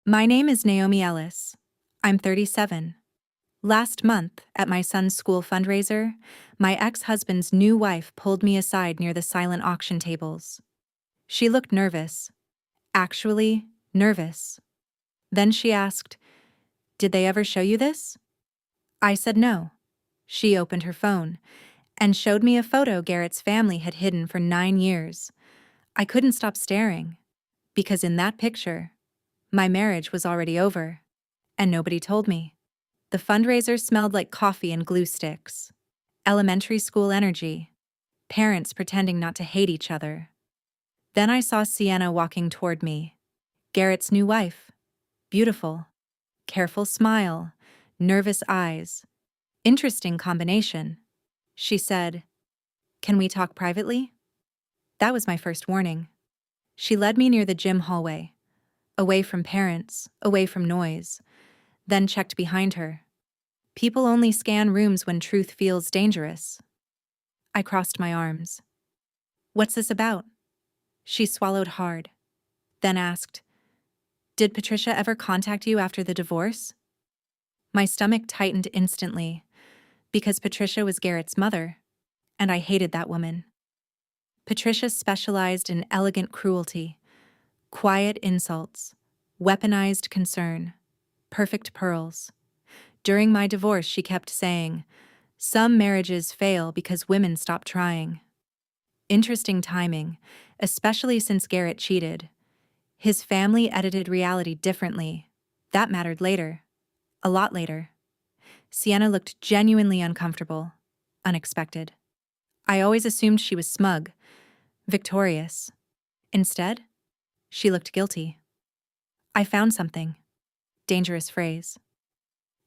My name is Naomi Ellis. I'm 37. Last month, at my son's school fundraiser, my ex-husband's new wife pulled me aside near the silent auction tables. She looked nervous. Actually, nervous. Then she asked, "Did they ever show you this?" I said no. She opened her phone and showed me a photo Garrett's family had hidden for 9 years. I couldn't stop staring, because in that picture, my marriage was already over, and nobody told me. The fundraiser smelled like coffee and glue sticks. Elementary school energy. Parents pretending not to hate each other. Then I saw Sienna walking toward me. Garrett's new wife. Beautiful. Careful smile. Nervous eyes. Interesting combination. She said, "Can we talk privately?" That was my first warning. She led me near the gym hallway. Away from parents, away from noise. Then checked behind her. People only scan rooms when truth feels dangerous. I crossed my arms. "What's this about?" She swallowed hard, then asked, "Did Patricia ever contact you after the divorce?" My stomach tightened instantly, because Patricia was Garrett's mother, and I hated that woman. Patricia specialized in elegant cruelty, quiet insults, weaponized concern, perfect pearls. During my divorce, she kept saying, "Some marriages fail because women stop trying." Interesting timing, especially since Garrett cheated. His family edited reality differently. That mattered later. A lot later. Sienna looked genuinely uncomfortable, unexpected. I always assumed she was smug, victorious. Instead, she looked guilty. "I found something." Dangerous phrase.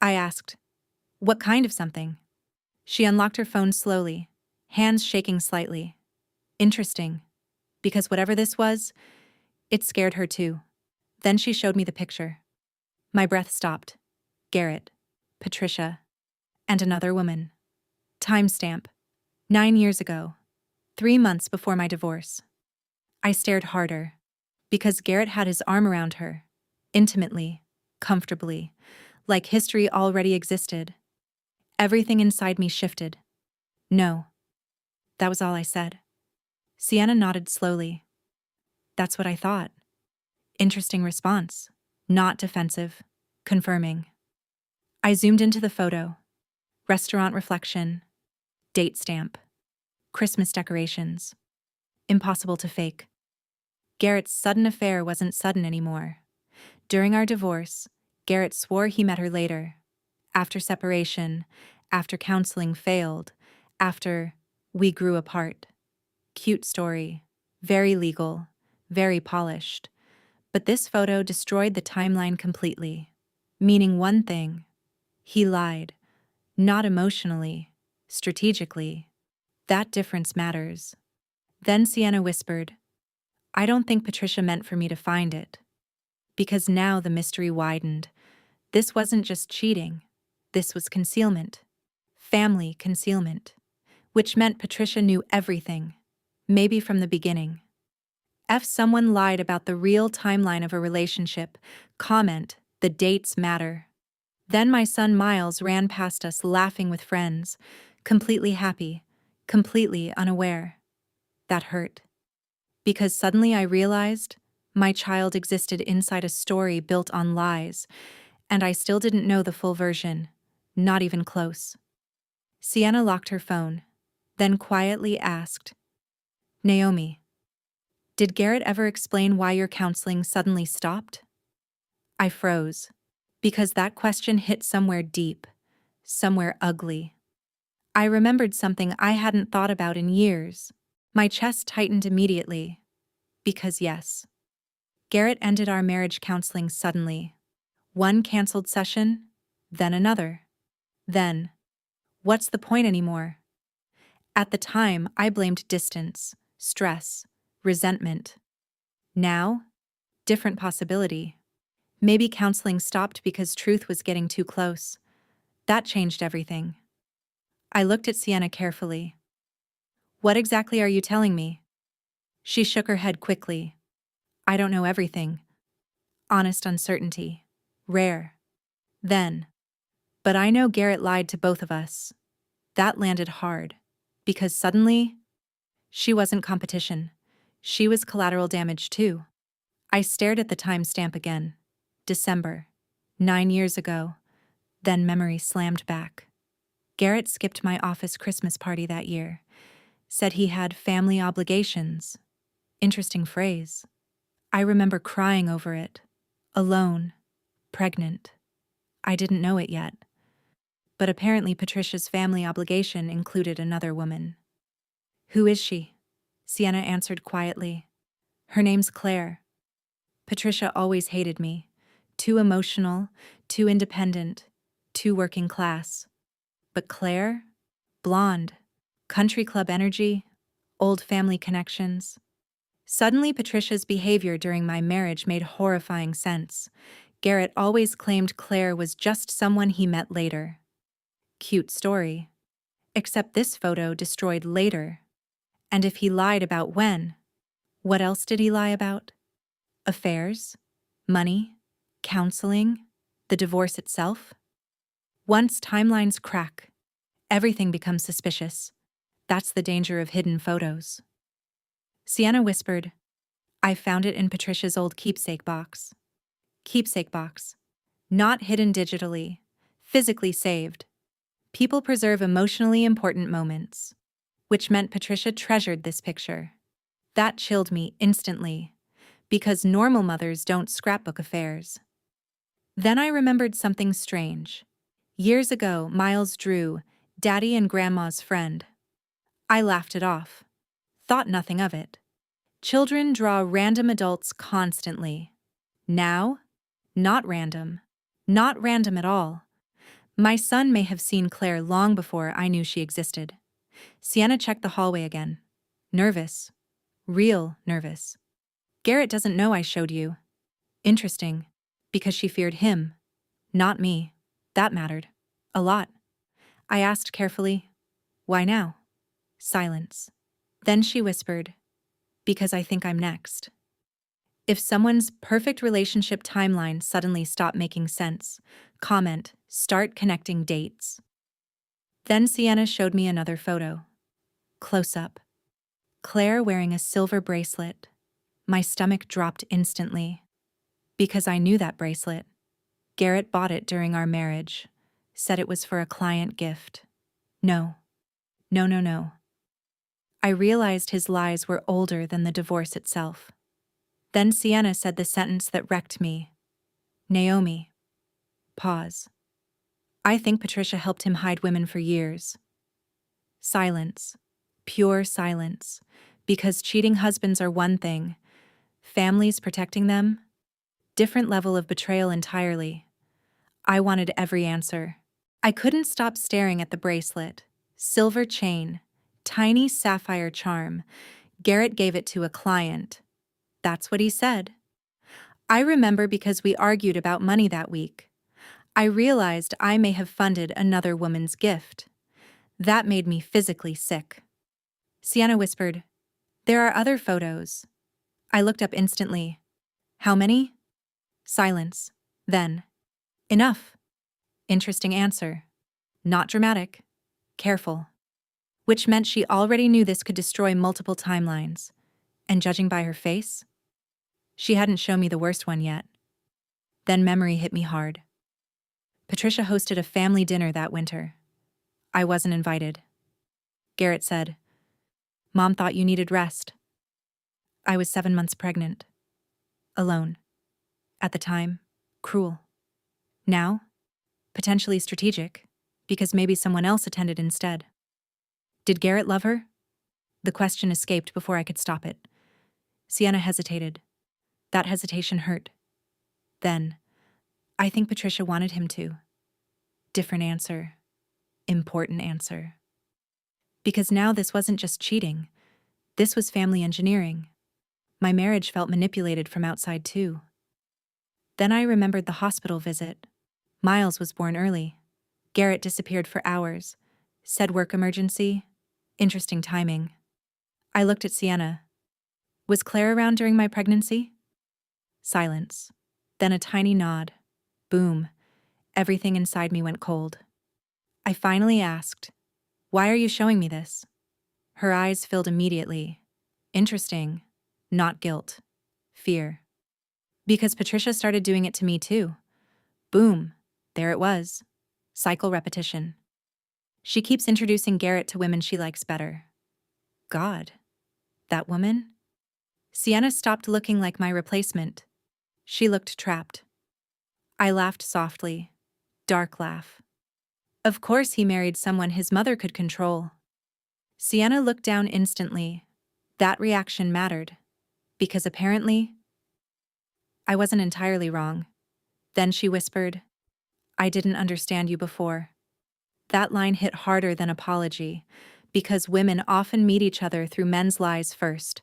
I asked, "What kind of something?" She unlocked her phone slowly, hands shaking slightly. Interesting, because whatever this was, it scared her too. Then she showed me the picture. My breath stopped. Garrett, Patricia, and another woman. Timestamp. 9 years ago. 3 months before my divorce. I stared harder, because Garrett had his arm around her, intimately, comfortably, like history already existed. Everything inside me shifted. "No." That was all I said. Sienna nodded slowly. "That's what I thought." Interesting response. Not defensive. Confirming. I zoomed into the photo. Restaurant reflection. Date stamp. Christmas decorations. Impossible to fake. Garrett's sudden affair wasn't sudden anymore. During our divorce, Garrett swore he met her later. After separation, after counseling failed, after we grew apart. Cute story. Very legal. Very polished. But this photo destroyed the timeline completely. Meaning one thing. He lied. Not emotionally. Strategically. That difference matters. Then Sienna whispered, "I don't think Patricia meant for me to find it." Because now the mystery widened. This wasn't just cheating. This was concealment. Family concealment. Which meant Patricia knew everything. Maybe from the beginning. If someone lied about the real timeline of a relationship, comment, "The dates matter." Then my son Miles ran past us laughing with friends, completely happy, completely unaware. That hurt. Because suddenly I realized my child existed inside a story built on lies, and I still didn't know the full version, not even close. Sienna locked her phone, then quietly asked, "Naomi, did Garrett ever explain why your counseling suddenly stopped?" I froze, because that question hit somewhere deep, somewhere ugly. I remembered something I hadn't thought about in years. My chest tightened immediately, because yes, Garrett ended our marriage counseling suddenly. One canceled session, then another. Then, what's the point anymore? At the time, I blamed distance, stress, resentment. Now, different possibility. Maybe counseling stopped because truth was getting too close. That changed everything. I looked at Sienna carefully. "What exactly are you telling me?" She shook her head quickly. "I don't know everything. Honest uncertainty. Rare. Then. But I know Garrett lied to both of us. That landed hard. Because suddenly, she wasn't competition. She was collateral damage too. I stared at the timestamp again. December. 9 years ago. Then memory slammed back. Garrett skipped my office Christmas party that year. Said he had family obligations. Interesting phrase. I remember crying over it. Alone. Pregnant. I didn't know it yet. But apparently Patricia's family obligation included another woman. Who is she? Sienna answered quietly. Her name's Claire. Patricia always hated me. Too emotional, too independent, too working class. But Claire? Blonde. Country club energy. Old family connections. Suddenly Patricia's behavior during my marriage made horrifying sense. Garrett always claimed Claire was just someone he met later. Cute story. Except this photo destroyed later. And if he lied about when, what else did he lie about? Affairs? Money? Counseling? The divorce itself? Once timelines crack, everything becomes suspicious. That's the danger of hidden photos. Sienna whispered, I found it in Patricia's old keepsake box. Keepsake box. Not hidden digitally, physically saved. People preserve emotionally important moments, which meant Patricia treasured this picture. That chilled me instantly, because normal mothers don't scrapbook affairs. Then I remembered something strange. Years ago, Miles drew Daddy and Grandma's friend. I laughed it off. Thought nothing of it. Children draw random adults constantly. Now, not random. Not random at all. My son may have seen Claire long before I knew she existed. Sienna checked the hallway again. Nervous. Real nervous. Garrett doesn't know I showed you. Interesting. Because she feared him. Not me. That mattered. A lot. I asked carefully, why now? Silence. Then she whispered, because I think I'm next. If someone's perfect relationship timeline suddenly stopped making sense, comment, start connecting dates. Then Sienna showed me another photo. Close up. Claire wearing a silver bracelet. My stomach dropped instantly. Because I knew that bracelet. Garrett bought it during our marriage. Said it was for a client gift. No. No, no, no. I realized his lies were older than the divorce itself. Then Sienna said the sentence that wrecked me. Naomi. Pause. I think Patricia helped him hide women for years. Silence. Pure silence. Because cheating husbands are one thing. Families protecting them? Different level of betrayal entirely. I wanted every answer. I couldn't stop staring at the bracelet. Silver chain. Tiny sapphire charm. Garrett gave it to a client. That's what he said. I remember because we argued about money that week. I realized I may have funded another woman's gift. That made me physically sick. Sienna whispered, there are other photos. I looked up instantly. How many? Silence. Then. Enough. Interesting answer. Not dramatic. Careful. Which meant she already knew this could destroy multiple timelines. And judging by her face, she hadn't shown me the worst one yet. Then memory hit me hard. Patricia hosted a family dinner that winter. I wasn't invited. Garrett said, Mom thought you needed rest. I was 7 months pregnant. Alone. At the time, cruel. Now, potentially strategic, because maybe someone else attended instead. Did Garrett love her? The question escaped before I could stop it. Sienna hesitated. That hesitation hurt. Then, I think Patricia wanted him to. Different answer. Important answer. Because now this wasn't just cheating. This was family engineering. My marriage felt manipulated from outside too. Then I remembered the hospital visit. Miles was born early. Garrett disappeared for hours. Said work emergency. Interesting timing. I looked at Sienna. Was Claire around during my pregnancy? Silence. Then a tiny nod. Boom. Everything inside me went cold. I finally asked, "Why are you showing me this?" Her eyes filled immediately. Interesting. Not guilt. Fear. Because Patricia started doing it to me too. Boom. There it was. Cycle repetition. She keeps introducing Garrett to women she likes better. God. That woman? Sienna stopped looking like my replacement. She looked trapped. I laughed softly. Dark laugh. Of course he married someone his mother could control. Sienna looked down instantly. That reaction mattered. Because apparently, I wasn't entirely wrong. Then she whispered, "I didn't understand you before." That line hit harder than apology, because women often meet each other through men's lies first,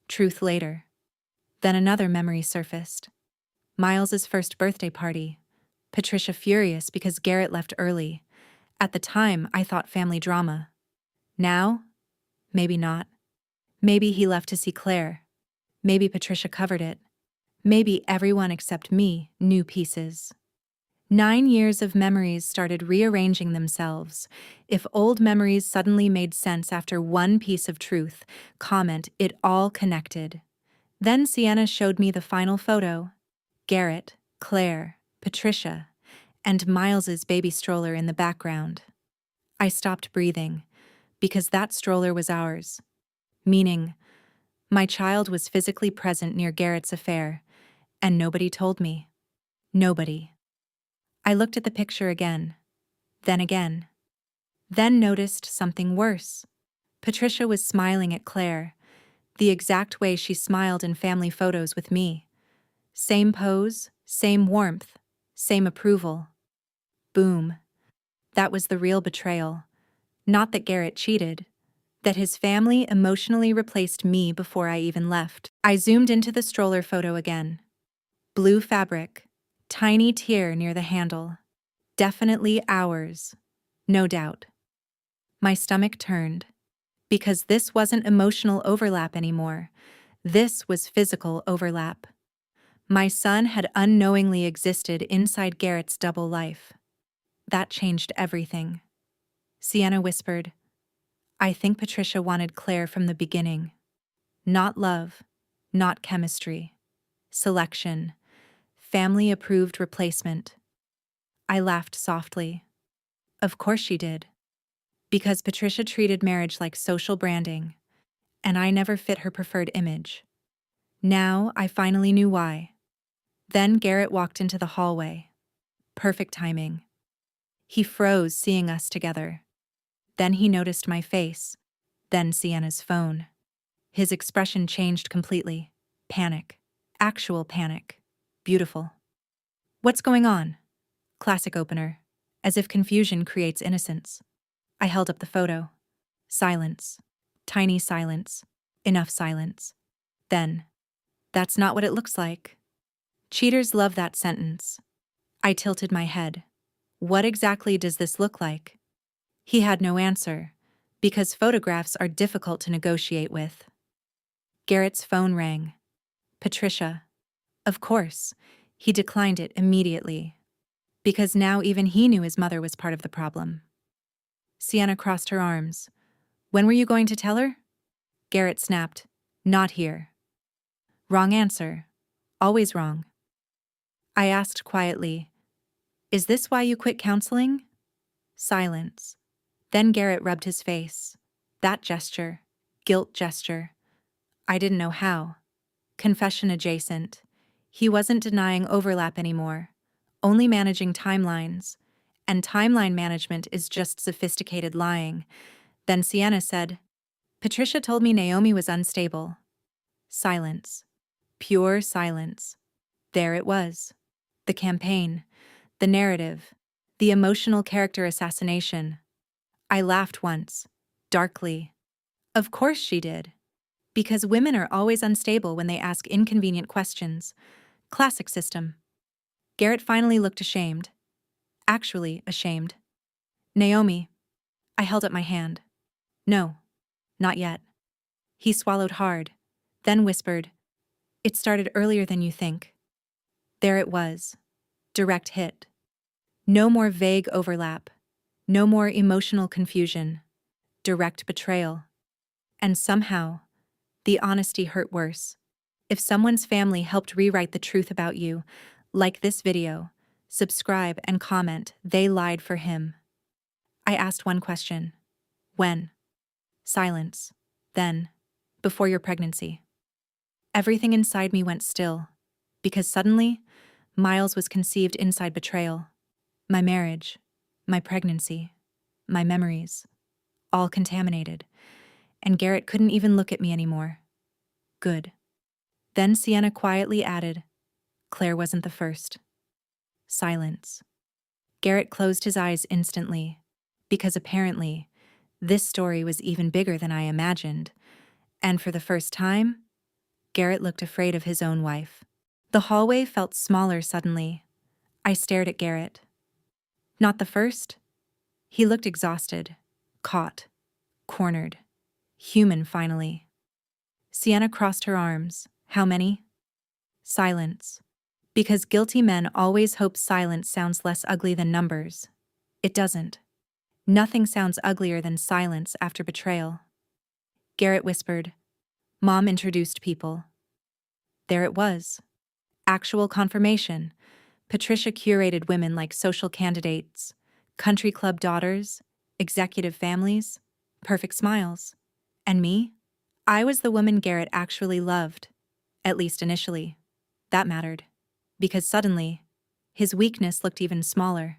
truth later. Then another memory surfaced. Miles's first birthday party. Patricia furious because Garrett left early. At the time, I thought family drama. Now? Maybe not. Maybe he left to see Claire. Maybe Patricia covered it. Maybe everyone except me knew pieces. 9 years of memories started rearranging themselves. If old memories suddenly made sense after one piece of truth, comment, it all connected. Then Sienna showed me the final photo. Garrett, Claire, Patricia, and Miles's baby stroller in the background. I stopped breathing, because that stroller was ours. Meaning, my child was physically present near Garrett's affair, and nobody told me. Nobody. I looked at the picture again. Then noticed something worse. Patricia was smiling at Claire, the exact way she smiled in family photos with me. Same pose, same warmth, same approval. Boom. That was the real betrayal. Not that Garrett cheated. That his family emotionally replaced me before I even left. I zoomed into the stroller photo again. Blue fabric. Tiny tear near the handle. Definitely ours. No doubt. My stomach turned. Because this wasn't emotional overlap anymore. This was physical overlap. My son had unknowingly existed inside Garrett's double life. That changed everything. Sienna whispered, "I think Patricia wanted Claire from the beginning. Not love, not chemistry. Selection. Family-approved replacement." I laughed softly. Of course she did. Because Patricia treated marriage like social branding, and I never fit her preferred image. Now I finally knew why. Then Garrett walked into the hallway. Perfect timing. He froze seeing us together. Then he noticed my face. Then Sienna's phone. His expression changed completely. Panic. Actual panic. Beautiful. "What's going on?" Classic opener. As if confusion creates innocence. I held up the photo. Silence. Tiny silence. Enough silence. Then, "That's not what it looks like." Cheaters love that sentence. I tilted my head. What exactly does this look like? He had no answer, because photographs are difficult to negotiate with. Garrett's phone rang. Patricia. Of course, he declined it immediately. Because now even he knew his mother was part of the problem. Sienna crossed her arms. "When were you going to tell her?" Garrett snapped. "Not here." Wrong answer. Always wrong. I asked quietly, "Is this why you quit counseling?" Silence. Then Garrett rubbed his face. That gesture. Guilt gesture. I didn't know how. Confession adjacent. He wasn't denying overlap anymore. Only managing timelines. And timeline management is just sophisticated lying. Then Sienna said, "Patricia told me Naomi was unstable." Silence. Pure silence. There it was. The campaign. The narrative. The emotional character assassination. I laughed once. Darkly. Of course she did. Because women are always unstable when they ask inconvenient questions. Classic system. Garrett finally looked ashamed. Actually ashamed. "Naomi." I held up my hand. "No. Not yet." He swallowed hard, then whispered, "It started earlier than you think." There it was. Direct hit. No more vague overlap. No more emotional confusion. Direct betrayal. And somehow, the honesty hurt worse. If someone's family helped rewrite the truth about you, like this video, subscribe and comment, they lied for him. I asked one question. When? Silence. Then, before your pregnancy. Everything inside me went still, because suddenly, Miles was conceived inside betrayal. My marriage, my pregnancy, my memories, all contaminated, and Garrett couldn't even look at me anymore. Good. Then Sienna quietly added, Claire wasn't the first. Silence. Garrett closed his eyes instantly, because apparently, this story was even bigger than I imagined, and for the first time, Garrett looked afraid of his own wife. The hallway felt smaller suddenly. I stared at Garrett. Not the first? He looked exhausted, caught, cornered, human finally. Sienna crossed her arms. How many? Silence. Because guilty men always hope silence sounds less ugly than numbers. It doesn't. Nothing sounds uglier than silence after betrayal. Garrett whispered. Mom introduced people. There it was. Actual confirmation. Patricia curated women like social candidates, country club daughters, executive families, perfect smiles. And me? I was the woman Garrett actually loved, at least initially. That mattered. Because suddenly, his weakness looked even smaller.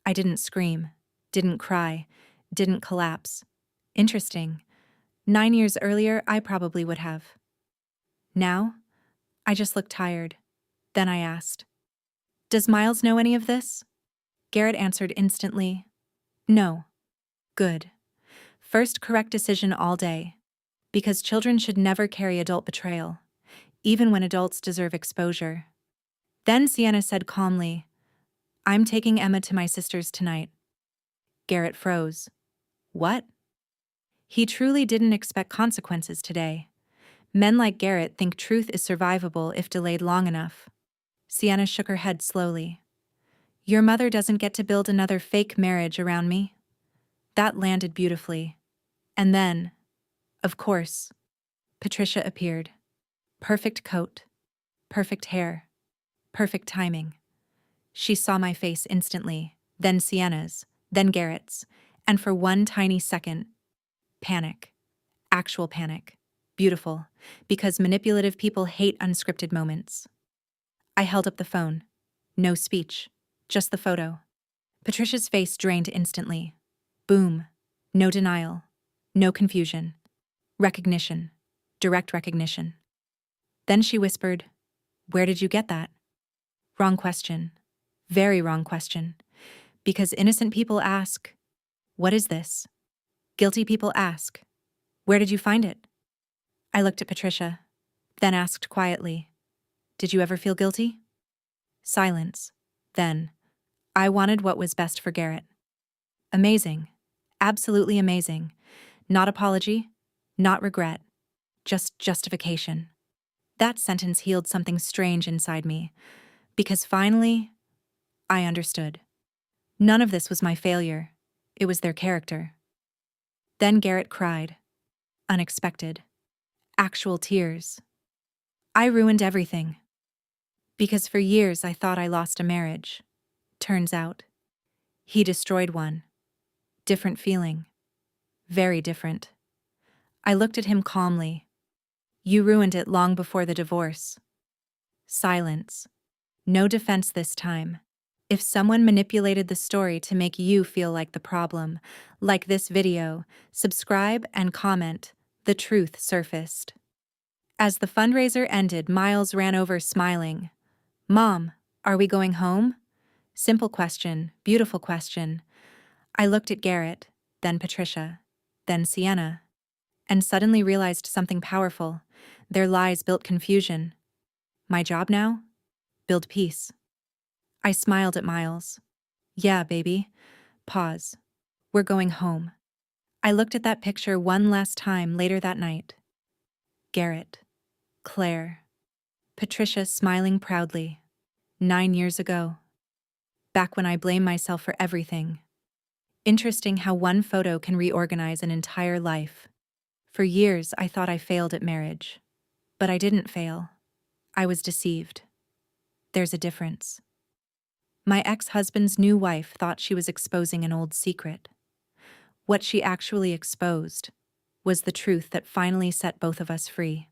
I didn't scream, didn't cry, didn't collapse. Interesting. 9 years earlier, I probably would have. Now, I just looked tired. Then I asked, Does Miles know any of this? Garrett answered instantly, No. Good. First correct decision all day. Because children should never carry adult betrayal, even when adults deserve exposure. Then Sienna said calmly, I'm taking Emma to my sister's tonight. Garrett froze. What? He truly didn't expect consequences today. Men like Garrett think truth is survivable if delayed long enough. Sienna shook her head slowly. Your mother doesn't get to build another fake marriage around me. That landed beautifully. And then, of course, Patricia appeared. Perfect coat, perfect hair, perfect timing. She saw my face instantly, then Sienna's, then Garrett's, and for one tiny second, panic. Actual panic. Beautiful, because manipulative people hate unscripted moments. I held up the phone. No speech, just the photo. Patricia's face drained instantly. Boom. No denial. No confusion. Recognition. Direct recognition. Then she whispered, Where did you get that? Wrong question. Very wrong question. Because innocent people ask, What is this? Guilty people ask, Where did you find it? I looked at Patricia, then asked quietly, Did you ever feel guilty? Silence. Then, I wanted what was best for Garrett. Amazing. Absolutely amazing. Not apology, not regret, just justification. That sentence healed something strange inside me, because finally, I understood. None of this was my failure. It was their character. Then Garrett cried. Unexpected. Actual tears. I ruined everything. Because for years I thought I lost a marriage. Turns out, he destroyed one. Different feeling. Very different. I looked at him calmly. You ruined it long before the divorce. Silence. No defense this time. If someone manipulated the story to make you feel like the problem, like this video, subscribe and comment. The truth surfaced. As the fundraiser ended, Miles ran over smiling. Mom, are we going home? Simple question, beautiful question. I looked at Garrett, then Patricia, then Sienna, and suddenly realized something powerful. Their lies built confusion. My job now? Build peace. I smiled at Miles. Yeah, baby. Pause. We're going home. I looked at that picture one last time later that night. Garrett. Claire. Patricia smiling proudly. 9 years ago. Back when I blamed myself for everything. Interesting how one photo can reorganize an entire life. For years, I thought I failed at marriage. But I didn't fail. I was deceived. There's a difference. My ex-husband's new wife thought she was exposing an old secret. What she actually exposed was the truth that finally set both of us free.